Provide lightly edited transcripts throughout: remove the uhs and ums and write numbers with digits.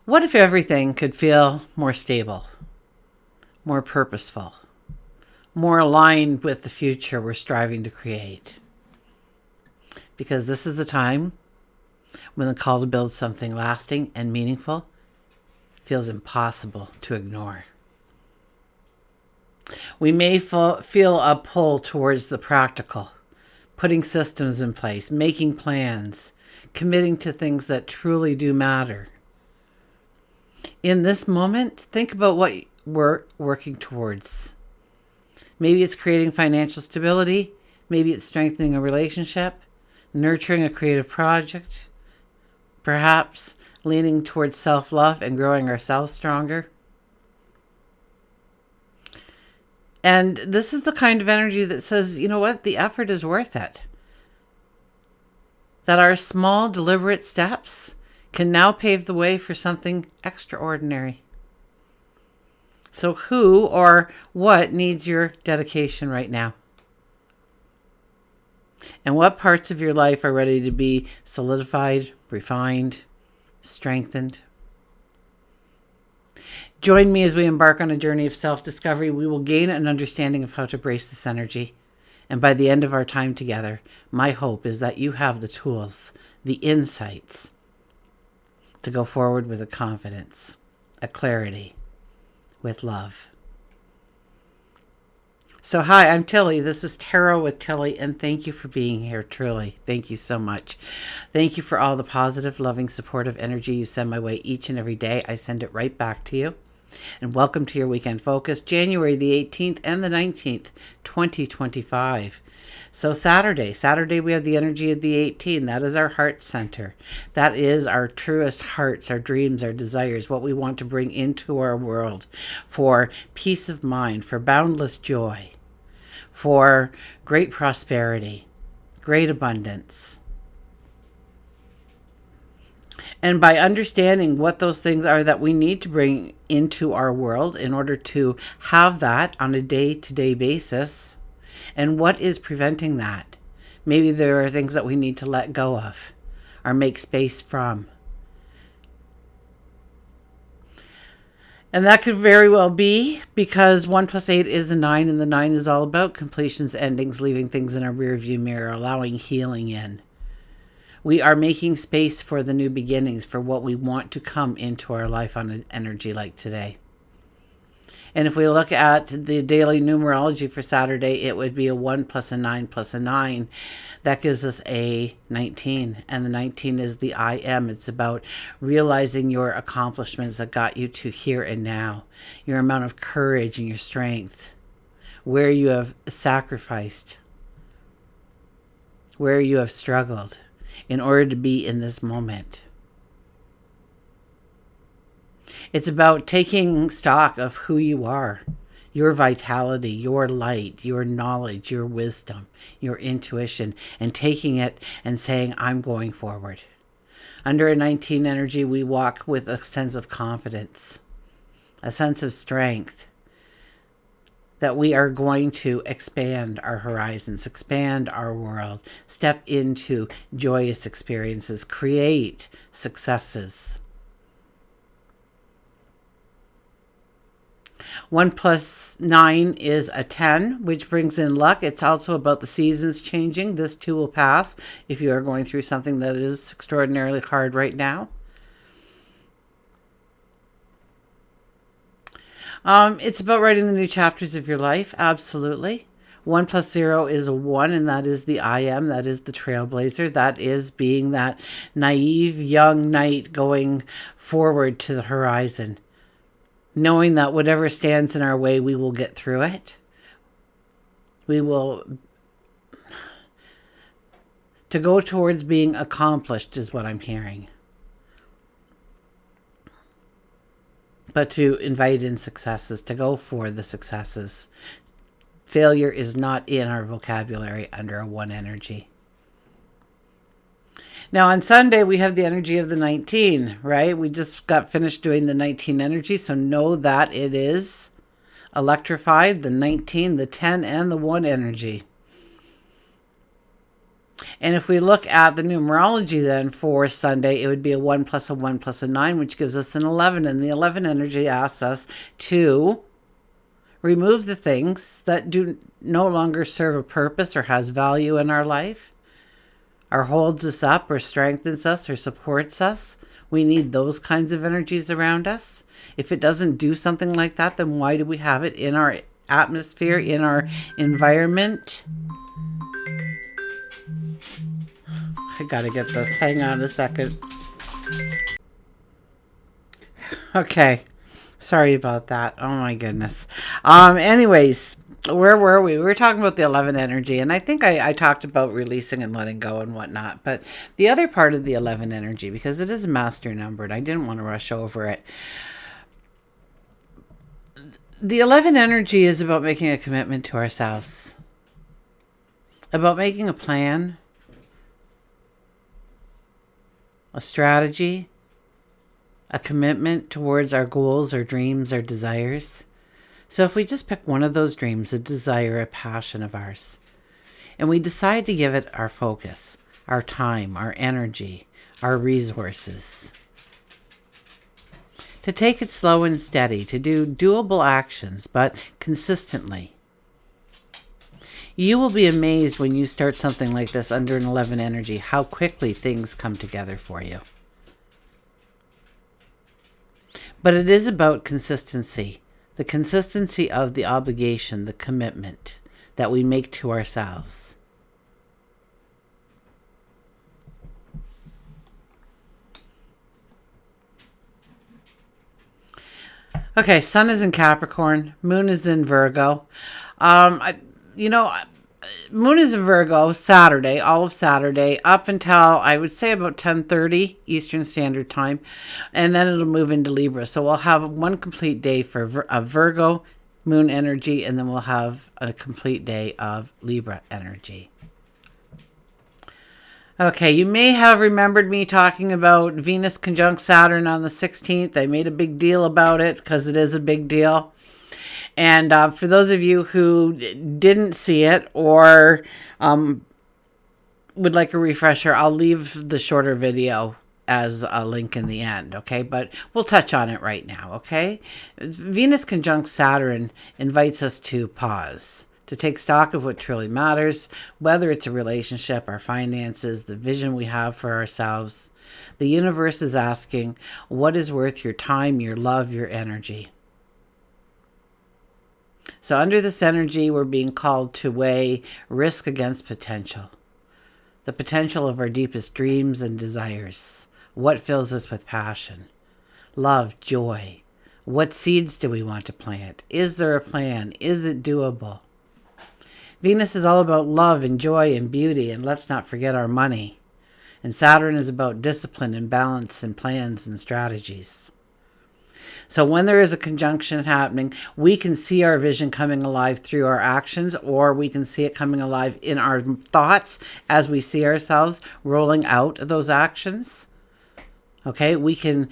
What if everything could feel more stable, more purposeful, more aligned with the future we're striving to create? Because this is a time when the call to build something lasting and meaningful feels impossible to ignore. We may feel a pull towards the practical, putting systems in place, making plans, committing to things that truly do matter. In this moment, think about what we're working towards. Maybe it's creating financial stability. Maybe it's strengthening a relationship, nurturing a creative project, perhaps leaning towards self-love and growing ourselves stronger. And this is the kind of energy that says, you know what, the effort is worth it. That our small, deliberate steps can now pave the way for something extraordinary. So who or what needs your dedication right now? And what parts of your life are ready to be solidified, refined, strengthened? Join me as we embark on a journey of self-discovery. We will gain an understanding of how to brace this energy. And by the end of our time together, my hope is that you have the tools, the insights to go forward with a confidence, a clarity, with love. So hi, I'm Tilly. This is Tarot with Tilly, and thank you for being here, truly. Thank you so much. Thank you for all the positive, loving, supportive energy you send my way each and every day. I send it right back to you. And welcome to your weekend focus, January the 18th and the 19th, 2025. So Saturday we have the energy of the 18. That is our heart center. That is our truest hearts, our dreams, our desires, what we want to bring into our world for peace of mind, for boundless joy, for great prosperity, great abundance. And by understanding what those things are that we need to bring into our world in order to have that on a day-to-day basis, and what is preventing that? Maybe there are things that we need to let go of or make space from. And that could very well be because 1 + 8 is a 9, and the 9 is all about completions, endings, leaving things in our rearview mirror, allowing healing in. We are making space for the new beginnings, for what we want to come into our life on an energy like today. And if we look at the daily numerology for Saturday, it would be a 1 + a 9 + a 9. That gives us a 19. And the 19 is the I am. It's about realizing your accomplishments that got you to here and now. Your amount of courage and your strength. Where you have sacrificed. Where you have struggled in order to be in this moment. It's about taking stock of who you are, your vitality, your light, your knowledge, your wisdom, your intuition, and taking it and saying, I'm going forward. Under a 19 energy, we walk with a sense of confidence, a sense of strength, that we are going to expand our horizons, expand our world, step into joyous experiences, create successes. 1 + 9 is a 10, which brings in luck. It's also about the seasons changing. This too will pass if you are going through something that is extraordinarily hard right now. It's about writing the new chapters of your life. Absolutely. 1 + 0 is a 1, and that is the I am. That is the trailblazer. That is being that naive young knight going forward to the horizon. Knowing that whatever stands in our way, we will get through it. We will... To go towards being accomplished is what I'm hearing. But to invite in successes, to go for the successes. Failure is not in our vocabulary under a 1 energy. Now on Sunday, we have the energy of the 19, right? We just got finished doing the 19 energy, so know that it is electrified, the 19, the 10, and the 1 energy. And if we look at the numerology then for Sunday, it would be a 1 plus a 1 plus a 9, which gives us an 11. And the 11 energy asks us to remove the things that do no longer serve a purpose or has value in our life, or holds us up or strengthens us or supports us. We need those kinds of energies around us. If it doesn't do something like that, then why do we have it in our atmosphere, in our environment? I gotta get this. Hang on a second. Okay. Sorry about that. Oh my goodness. Anyways, where were we? We were talking about the 11 energy, and I think I talked about releasing and letting go and whatnot. But the other part of the 11 energy, because it is a master number, and I didn't want to rush over it. The 11 energy is about making a commitment to ourselves, about making a plan, a strategy, a commitment towards our goals, our dreams, our desires. So if we just pick one of those dreams, a desire, a passion of ours, and we decide to give it our focus, our time, our energy, our resources, to take it slow and steady, to do doable actions, but consistently, you will be amazed when you start something like this under an 11 energy, how quickly things come together for you. But it is about consistency, the consistency of the obligation, the commitment that we make to ourselves. Okay, sun is in Capricorn, moon is in Virgo. Moon is in Virgo Saturday, all of Saturday, up until I would say about 10:30 Eastern Standard Time, and then it'll move into Libra. So we'll have one complete day for a Virgo moon energy, and then we'll have a complete day of Libra energy. Okay, you may have remembered me talking about Venus conjunct Saturn on the 16th. I made a big deal about it because it is a big deal. And for those of you who didn't see it or would like a refresher, I'll leave the shorter video as a link in the end, okay? But we'll touch on it right now, okay? Venus conjunct Saturn invites us to pause, to take stock of what truly matters, whether it's a relationship, our finances, the vision we have for ourselves. The universe is asking, what is worth your time, your love, your energy? So under this energy, we're being called to weigh risk against potential. The potential of our deepest dreams and desires. What fills us with passion? Love, joy. What seeds do we want to plant? Is there a plan? Is it doable? Venus is all about love and joy and beauty, and let's not forget our money. And Saturn is about discipline and balance and plans and strategies. So when there is a conjunction happening, we can see our vision coming alive through our actions, or we can see it coming alive in our thoughts as we see ourselves rolling out those actions. Okay, we can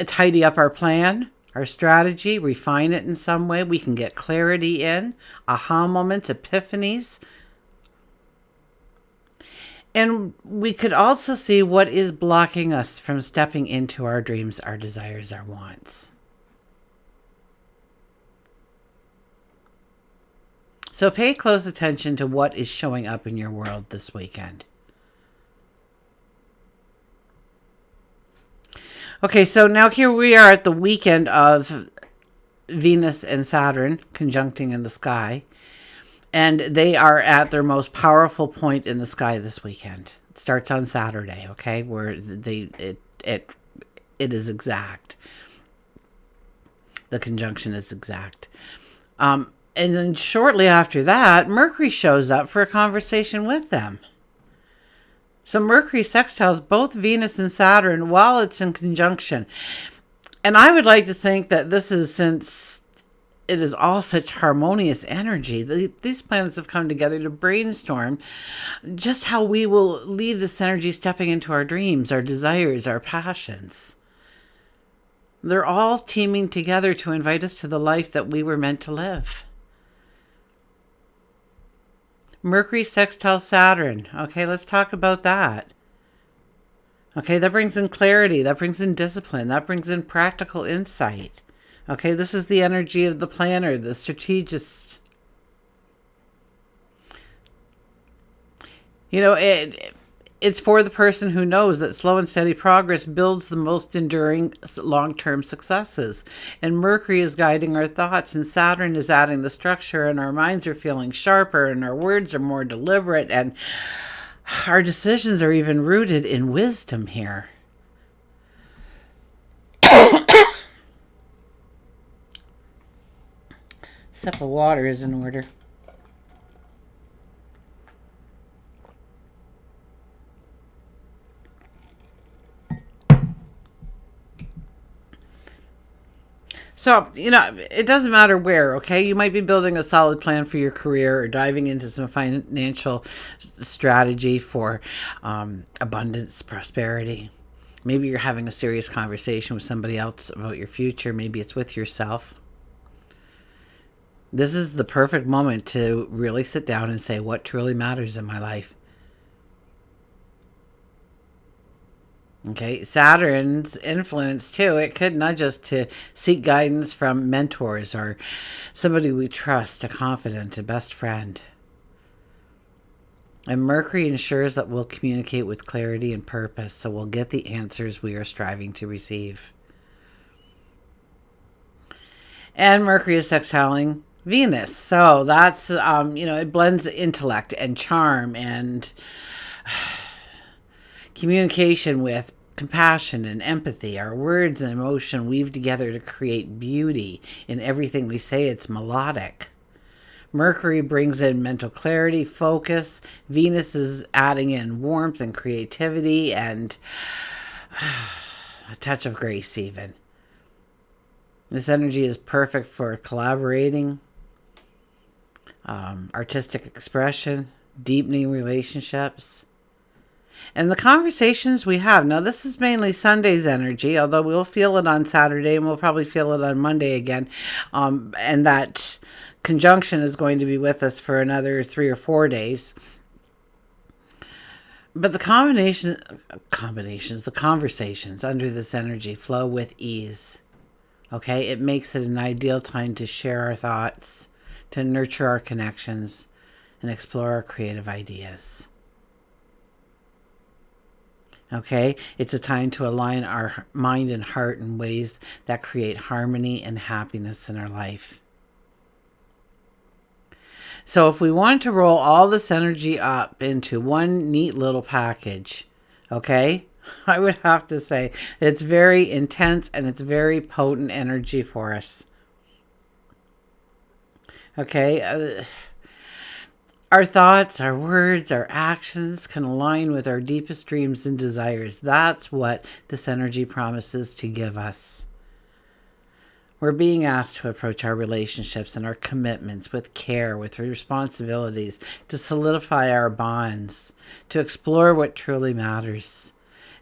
tidy up our plan, our strategy, refine it in some way. We can get clarity in, aha moments, epiphanies. And we could also see what is blocking us from stepping into our dreams, our desires, our wants. So pay close attention to what is showing up in your world this weekend. Okay, so now here we are at the weekend of Venus and Saturn conjuncting in the sky. And they are at their most powerful point in the sky this weekend. It starts on Saturday, okay, where it is exact. The conjunction is exact. And then shortly after that, Mercury shows up for a conversation with them. So Mercury sextiles both Venus and Saturn while it's in conjunction. And I would like to think that this is, since it is all such harmonious energy, these planets have come together to brainstorm just how we will leave this energy stepping into our dreams, our desires, our passions. They're all teaming together to invite us to the life that we were meant to live. Mercury sextile Saturn. Okay, let's talk about that. Okay, that brings in clarity. That brings in discipline. That brings in practical insight. Okay, this is the energy of the planner, the strategist. You know, it's for the person who knows that slow and steady progress builds the most enduring long-term successes. And Mercury is guiding our thoughts, and Saturn is adding the structure, and our minds are feeling sharper, and our words are more deliberate, and our decisions are even rooted in wisdom here. Sip of water is in order. So, you know, it doesn't matter where, okay? You might be building a solid plan for your career or diving into some financial strategy for abundance, prosperity. Maybe you're having a serious conversation with somebody else about your future. Maybe it's with yourself. This is the perfect moment to really sit down and say what truly matters in my life. Okay, Saturn's influence too. It could nudge us to seek guidance from mentors or somebody we trust, a confidant, a best friend. And Mercury ensures that we'll communicate with clarity and purpose, so we'll get the answers we are striving to receive. And Mercury is sextiling Venus, so that's it blends intellect and charm and communication with compassion and empathy. Our words and emotion weave together to create beauty in everything we say. It's melodic. Mercury brings in mental clarity, focus. Venus is adding in warmth and creativity and a touch of grace even. This energy is perfect for collaborating, artistic expression, deepening relationships. And the conversations we have, now this is mainly Sunday's energy, although we'll feel it on Saturday and we'll probably feel it on Monday again. And that conjunction is going to be with us for another 3 or 4 days. But the conversations under this energy flow with ease. Okay, it makes it an ideal time to share our thoughts, to nurture our connections, and explore our creative ideas. Okay, it's a time to align our mind and heart in ways that create harmony and happiness in our life. So if we want to roll all this energy up into one neat little package, okay, I would have to say it's very intense and it's very potent energy for us. Okay, our thoughts, our words, our actions can align with our deepest dreams and desires. That's what this energy promises to give us. We're being asked to approach our relationships and our commitments with care, with responsibilities, to solidify our bonds, to explore what truly matters,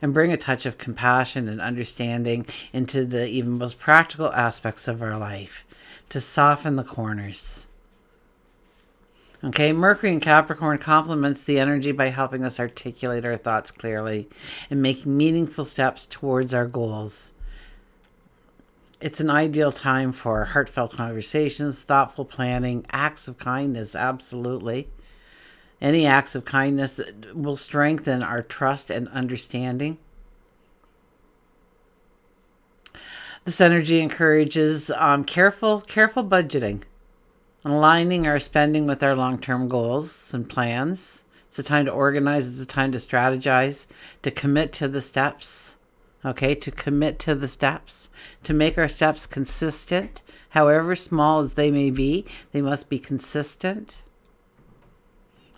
and bring a touch of compassion and understanding into the even most practical aspects of our life, to soften the corners. Okay, Mercury in Capricorn complements the energy by helping us articulate our thoughts clearly and make meaningful steps towards our goals. It's an ideal time for heartfelt conversations, thoughtful planning, acts of kindness, absolutely. Any acts of kindness that will strengthen our trust and understanding. This energy encourages careful budgeting, aligning our spending with our long-term goals and plans. It's a time to organize. It's a time to strategize, to commit to the steps. Okay, to commit to the steps, to make our steps consistent, however small as they may be, they must be consistent.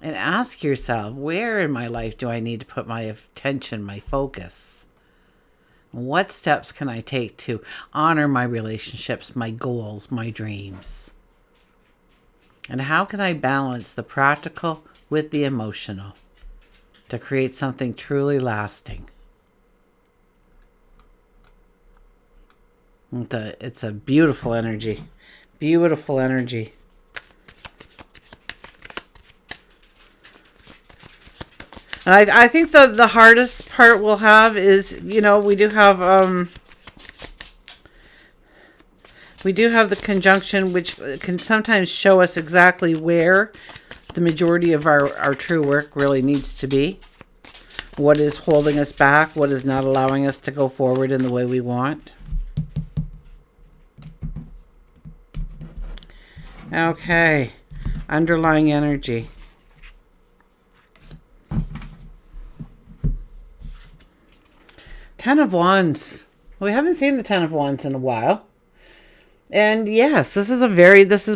And ask yourself, where in my life do I need to put my attention, my focus? What steps can I take to honor my relationships, my goals, my dreams? And how can I balance the practical with the emotional to create something truly lasting? It's a beautiful energy. Beautiful energy. And I think the hardest part we'll have is, we do have the conjunction, which can sometimes show us exactly where the majority of our true work really needs to be. What is holding us back? What is not allowing us to go forward in the way we want? Okay. Underlying energy. Ten of Wands. We haven't seen the Ten of Wands in a while. And yes, this is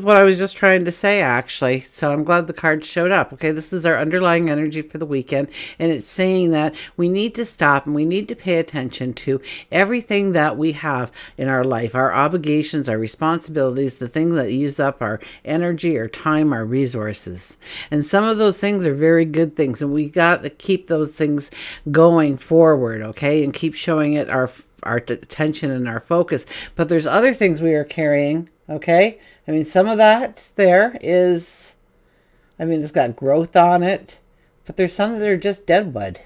what I was just trying to say, actually. So I'm glad the card showed up. Okay, this is our underlying energy for the weekend. And it's saying that we need to stop and we need to pay attention to everything that we have in our life, our obligations, our responsibilities, the things that use up our energy, our time, our resources. And some of those things are very good things. And we got to keep those things going forward, okay? And keep showing it our attention and our focus. But there's other things we are carrying, okay? I mean, some of that there is, it's got growth on it, but there's some that are just deadwood.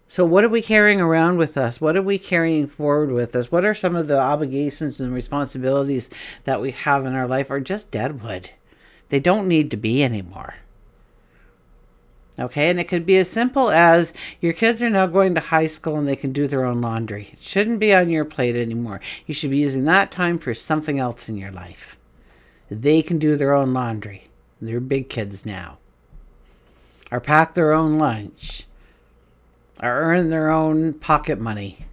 So what are we carrying around with us? What are we carrying forward with us? What are some of the obligations and responsibilities that we have in our life are just deadwood? They don't need to be anymore. Okay, and it could be as simple as your kids are now going to high school and they can do their own laundry. It shouldn't be on your plate anymore. You should be using that time for something else in your life. They can do their own laundry. They're big kids now. Or pack their own lunch. Or earn their own pocket money.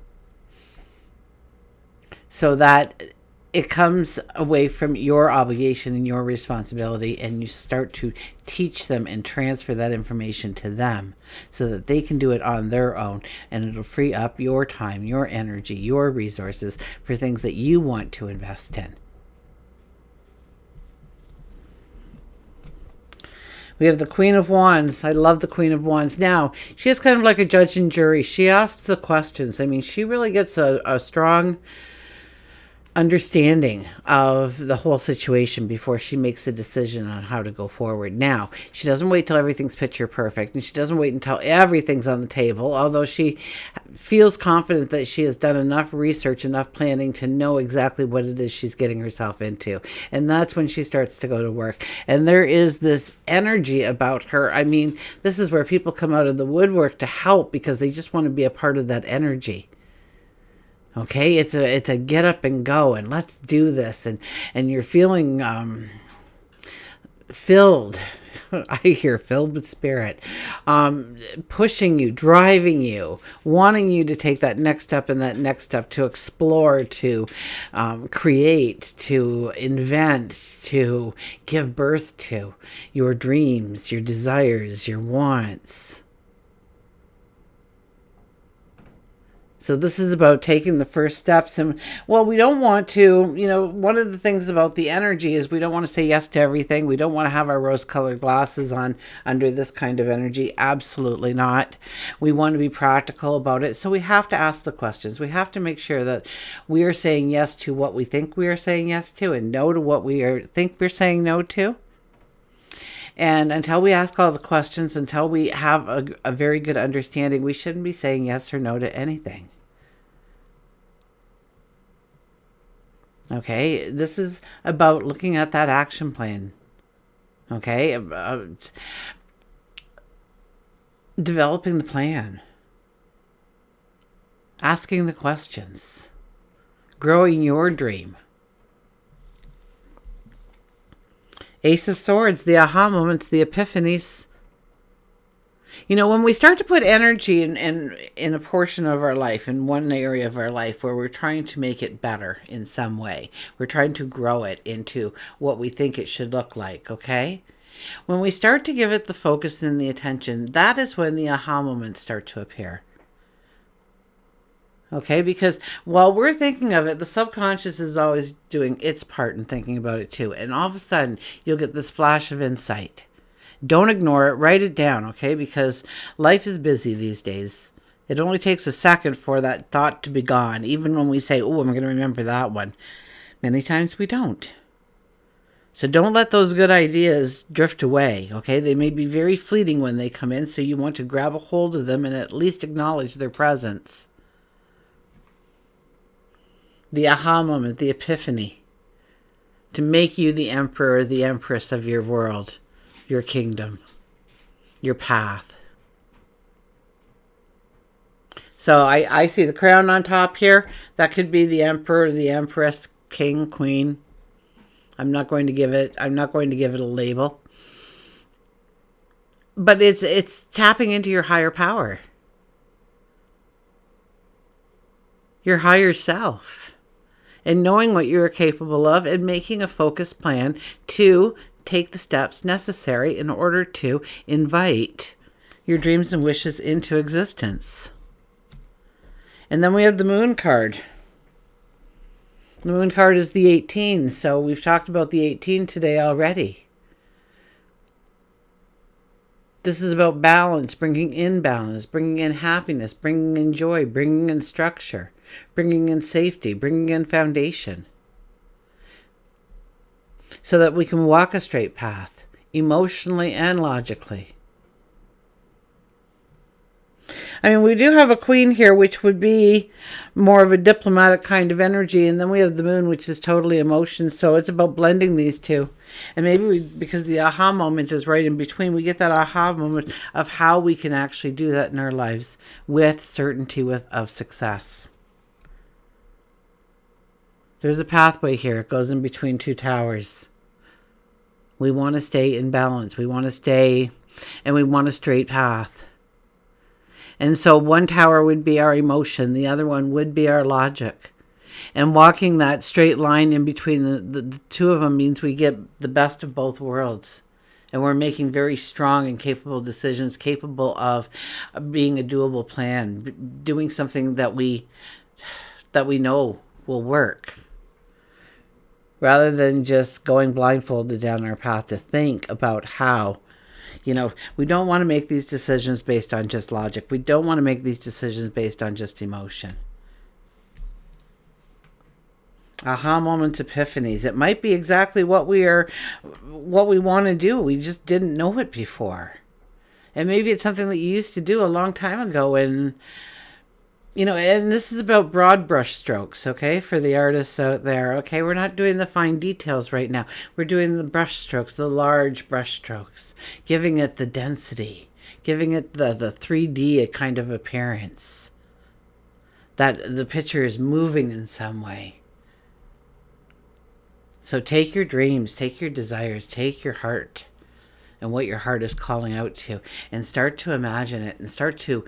So that it comes away from your obligation and your responsibility, and you start to teach them and transfer that information to them so that they can do it on their own, and it'll free up your time, your energy, your resources for things that you want to invest in. We have the Queen of Wands. I love the Queen of Wands. Now, she is kind of like a judge and jury. She asks the questions. She really gets a strong understanding of the whole situation before she makes a decision on how to go forward. Now, she doesn't wait till everything's picture perfect, and she doesn't wait until everything's on the table, although she feels confident that she has done enough research, enough planning to know exactly what it is she's getting herself into. And that's when she starts to go to work. And there is this energy about her. This is where people come out of the woodwork to help because they just want to be a part of that energy. Okay, it's a get up and go and let's do this, and you're feeling filled. I hear filled with spirit, pushing you, driving you, wanting you to take that next step and that next step to explore, to create, to invent, to give birth to your dreams, your desires, your wants. So this is about taking the first steps. And, we don't want to, one of the things about the energy is we don't want to say yes to everything. We don't want to have our rose-colored glasses on under this kind of energy. Absolutely not. We want to be practical about it. So we have to ask the questions. We have to make sure that we are saying yes to what we think we are saying yes to and no to what we think we're saying no to. And until we ask all the questions, until we have a very good understanding, we shouldn't be saying yes or no to anything. Okay, this is about looking at that action plan. Okay, developing the plan, asking the questions, growing your dream. Ace of Swords, the aha moments, the epiphanies. When we start to put energy in a portion of our life, in one area of our life where we're trying to make it better in some way, we're trying to grow it into what we think it should look like, okay? When we start to give it the focus and the attention, that is when the aha moments start to appear. Okay, because while we're thinking of it, the subconscious is always doing its part in thinking about it too. And all of a sudden, you'll get this flash of insight. Don't ignore it. Write it down, okay? Because life is busy these days. It only takes a second for that thought to be gone. Even when we say, I'm going to remember that one. Many times we don't. So don't let those good ideas drift away, okay? They may be very fleeting when they come in, so you want to grab a hold of them and at least acknowledge their presence. The aha moment, the epiphany, to make you the emperor or the empress of your world, your kingdom, your path. So I see the crown on top here. That could be the emperor, the empress, king, queen. I'm not going to give it a label. But it's tapping into your higher power. Your higher self. And knowing what you're capable of and making a focused plan to take the steps necessary in order to invite your dreams and wishes into existence. And then we have the moon card. The moon card is the 18, so we've talked about the 18 today already. This is about balance, bringing in balance, bringing in happiness, bringing in joy, bringing in structure, bringing in safety, bringing in foundation. So that we can walk a straight path, emotionally and logically. I mean, we do have a queen here, which would be more of a diplomatic kind of energy. And then we have the moon, which is totally emotion. So it's about blending these two. And maybe because the aha moment is right in between, we get that aha moment of how we can actually do that in our lives with certainty of success. There's a pathway here. It goes in between two towers. We want to stay in balance. We want to stay, and we want a straight path. And so one tower would be our emotion. The other one would be our logic. And walking that straight line in between the two of them means we get the best of both worlds. And we're making very strong and capable decisions, capable of being a doable plan, doing something that we know will work. Rather than just going blindfolded down our path to think about how. We don't want to make these decisions based on just logic. We don't want to make these decisions based on just emotion. Aha moments, epiphanies. It might be exactly what we want to do. We just didn't know it before. And maybe it's something that you used to do a long time ago. And this is about broad brush strokes, okay, for the artists out there. Okay, we're not doing the fine details right now. We're doing the brush strokes, the large brush strokes, giving it the density, giving it the 3D kind of appearance, that the picture is moving in some way. So take your dreams, take your desires, take your heart and what your heart is calling out to, and start to imagine it and start to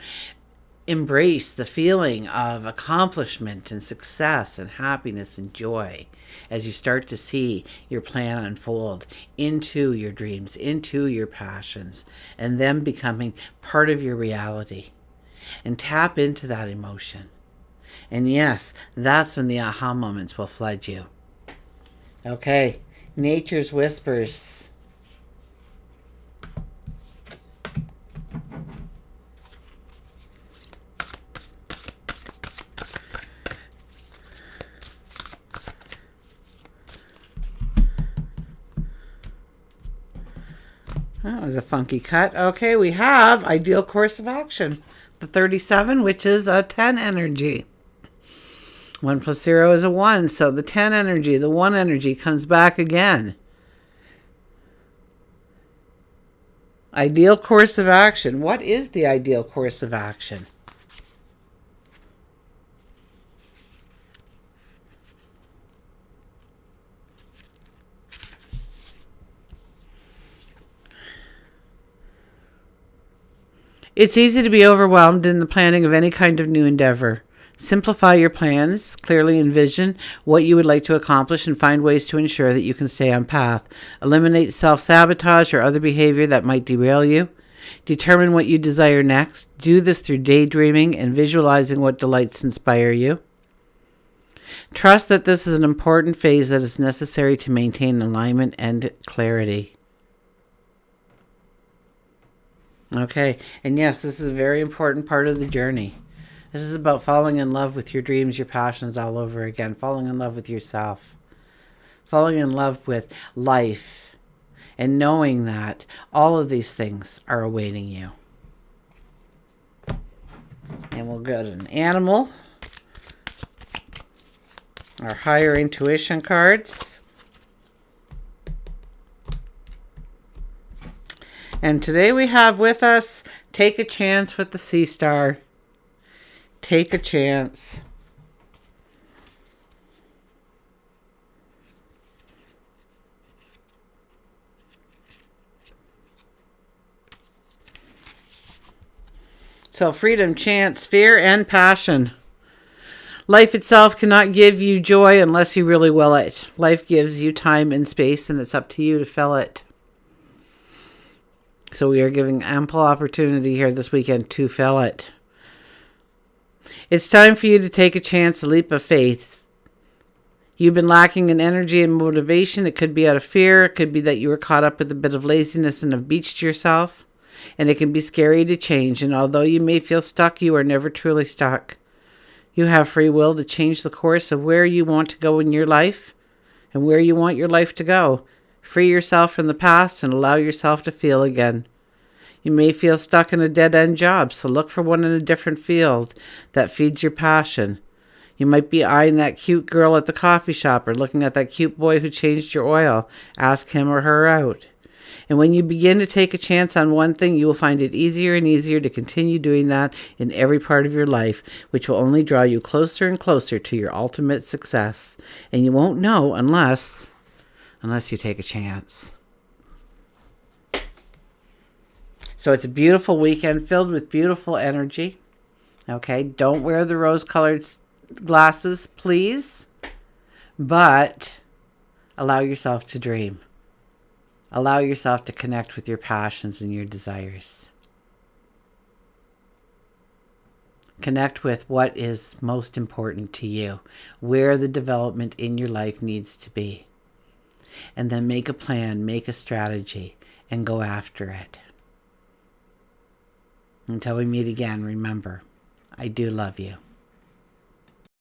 embrace the feeling of accomplishment and success and happiness and joy as you start to see your plan unfold into your dreams, into your passions, and them becoming part of your reality. And tap into that emotion. And yes, that's when the aha moments will flood you. Okay, nature's whispers. That was a funky cut. Okay, we have ideal course of action. The 37, which is a 10 energy. 1 plus 0 is a 1. So the 10 energy, the 1 energy comes back again. Ideal course of action. What is the ideal course of action? It's easy to be overwhelmed in the planning of any kind of new endeavor. Simplify your plans, clearly envision what you would like to accomplish, and find ways to ensure that you can stay on path. Eliminate self-sabotage or other behavior that might derail you. Determine what you desire next. Do this through daydreaming and visualizing what delights inspire you. Trust that this is an important phase that is necessary to maintain alignment and clarity. Okay, and yes, this is a very important part of the journey. This is about falling in love with your dreams, your passions all over again, falling in love with yourself, falling in love with life, and knowing that all of these things are awaiting you. And we'll go to an animal, our higher intuition cards. And today we have with us, take a chance with the Sea Star. Take a chance. So freedom, chance, fear, and passion. Life itself cannot give you joy unless you really will it. Life gives you time and space, and it's up to you to fill it. So we are giving ample opportunity here this weekend to fill it. It's time for you to take a chance, a leap of faith. You've been lacking in energy and motivation. It could be out of fear. It could be that you were caught up with a bit of laziness and have beached yourself. And it can be scary to change. And although you may feel stuck, you are never truly stuck. You have free will to change the course of where you want to go in your life and where you want your life to go. Free yourself from the past and allow yourself to feel again. You may feel stuck in a dead-end job, so look for one in a different field that feeds your passion. You might be eyeing that cute girl at the coffee shop or looking at that cute boy who changed your oil. Ask him or her out. And when you begin to take a chance on one thing, you will find it easier and easier to continue doing that in every part of your life, which will only draw you closer and closer to your ultimate success. And you won't know unless you take a chance. So it's a beautiful weekend filled with beautiful energy. Okay, don't wear the rose-colored glasses, please. But allow yourself to dream. Allow yourself to connect with your passions and your desires. Connect with what is most important to you, where the development in your life needs to be. And then make a plan, make a strategy, and go after it. Until we meet again, remember, I do love you.